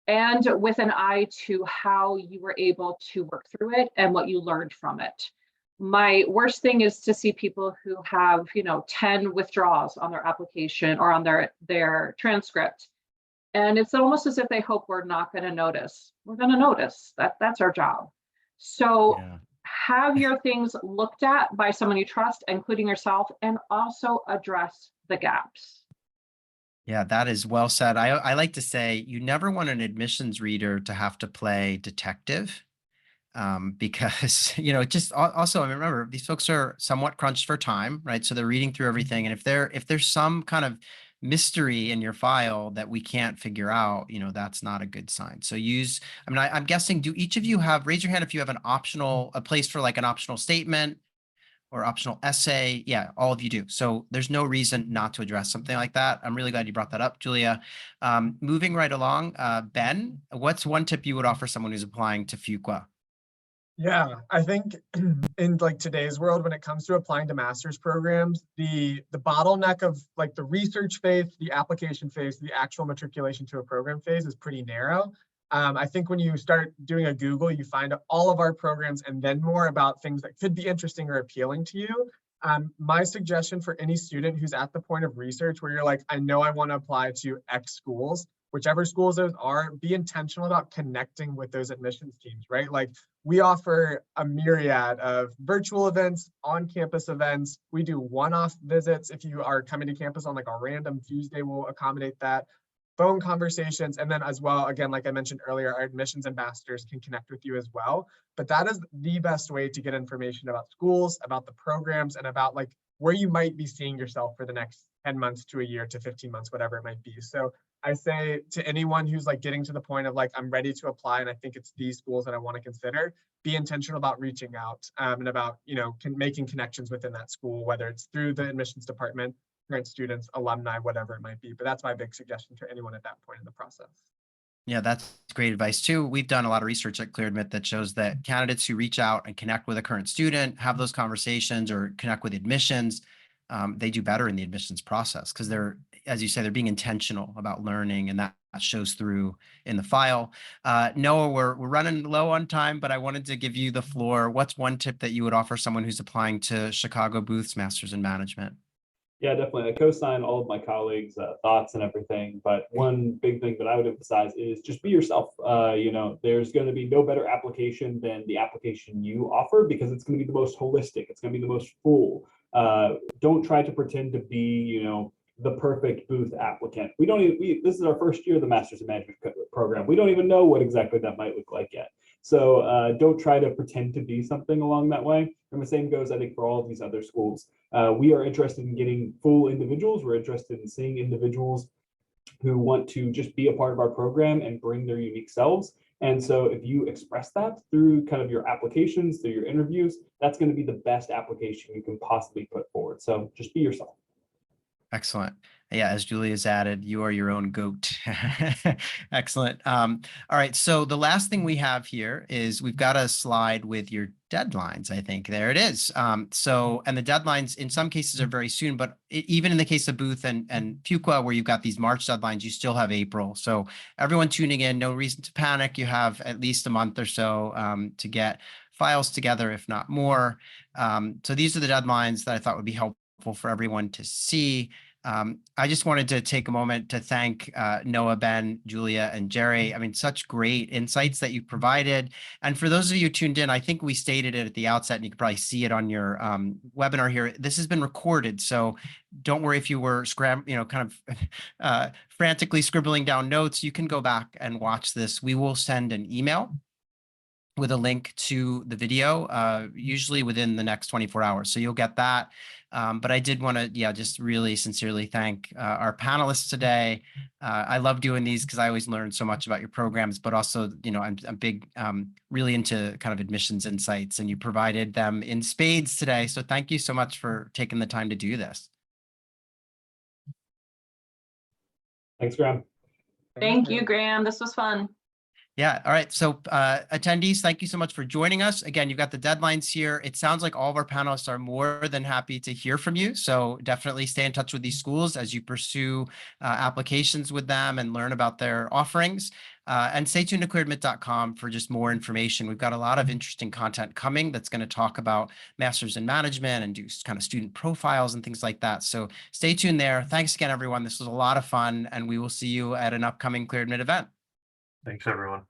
and with an eye to how you were able to work through it and what you learned from it. My worst thing is to see people who have, 10 withdrawals on their application or on their transcript. And it's almost as if they hope we're not going to notice. We're going to notice. That's our job. So have your things looked at by someone you trust, including yourself, and also address the gaps. Yeah, that is well said. I like to say you never want an admissions reader to have to play detective, because, just also, I remember these folks are somewhat crunched for time, right? So they're reading through everything. And if there's some kind of mystery in your file that we can't figure out, that's not a good sign. So I'm guessing, do each of you raise your hand if you have a place for like an optional statement or optional essay? Yeah, all of you do. So there's no reason not to address something like that. I'm really glad you brought that up, Julia. Moving right along, Ben, what's one tip you would offer someone who's applying to Fuqua? Yeah, I think in like today's world, when it comes to applying to master's programs, the bottleneck of like the research phase, the application phase, the actual matriculation to a program phase is pretty narrow. I think when you start doing a Google, you find all of our programs and then more about things that could be interesting or appealing to you. My suggestion for any student who's at the point of research where you're like, I know I want to apply to X schools, whichever schools those are, be intentional about connecting with those admissions teams, right? Like we offer a myriad of virtual events, on-campus events. We do one-off visits. If you are coming to campus on like a random Tuesday, we'll accommodate that. Phone conversations, and then as well, again, like I mentioned earlier, our admissions ambassadors can connect with you as well. But that is the best way to get information about schools, about the programs, and about like where you might be seeing yourself for the next 10 months to a year to 15 months, whatever it might be. So I say to anyone who's like getting to the point of like, I'm ready to apply and I think it's these schools that I want to consider, be intentional about reaching out and about, making connections within that school, whether it's through the admissions department, current students, alumni, whatever it might be. But that's my big suggestion to anyone at that point in the process. Yeah, that's great advice too. We've done a lot of research at ClearAdmit that shows that candidates who reach out and connect with a current student, have those conversations or connect with admissions, they do better in the admissions process because they're, as you say, they're being intentional about learning, and that shows through in the file. Noah, we're running low on time, but I wanted to give you the floor. What's one tip that you would offer someone who's applying to Chicago Booth's Masters in Management? Yeah, definitely. I co-sign all of my colleagues' thoughts and everything. But one big thing that I would emphasize is just be yourself. There's going to be no better application than the application you offer because it's going to be the most holistic. It's going to be the most full. Don't try to pretend to be, the perfect booth applicant. This is our first year of the Masters in Management program. We don't even know what exactly that might look like yet. So don't try to pretend to be something along that way. And the same goes, I think, for all of these other schools. We are interested in getting full individuals. We're interested in seeing individuals who want to just be a part of our program and bring their unique selves. And so if you express that through kind of your applications, through your interviews, that's going to be the best application you can possibly put forward. So just be yourself. Excellent. Yeah, as Julia's added, you are your own goat. Excellent. All right. So the last thing we have here is we've got a slide with your deadlines. I think there it is. And the deadlines in some cases are very soon, but even in the case of Booth and Fuqua, where you've got these March deadlines, you still have April. So everyone tuning in, no reason to panic. You have at least a month or so to get files together, if not more. So these are the deadlines that I thought would be helpful for everyone to see. I just wanted to take a moment to thank Noah, Ben, Julia, and Jerry. I mean, such great insights that you provided. And for those of you tuned in, I think we stated it at the outset, and you can probably see it on your webinar here. This has been recorded, so don't worry if you were kind of frantically scribbling down notes. You can go back and watch this. We will send an email with a link to the video, usually within the next 24 hours. So you'll get that. But I did want to, just really sincerely thank our panelists today. I love doing these because I always learn so much about your programs, but also, I'm big, really into kind of admissions insights, and you provided them in spades today. So thank you so much for taking the time to do this. Thanks, Graham. Thank you, Graham. This was fun. Yeah. All right. So attendees, thank you so much for joining us. Again, you've got the deadlines here. It sounds like all of our panelists are more than happy to hear from you. So definitely stay in touch with these schools as you pursue applications with them and learn about their offerings. And stay tuned to clearadmit.com for just more information. We've got a lot of interesting content coming that's going to talk about masters in management and do kind of student profiles and things like that. So stay tuned there. Thanks again, everyone. This was a lot of fun, and we will see you at an upcoming Cleared Admit event. Thanks, everyone.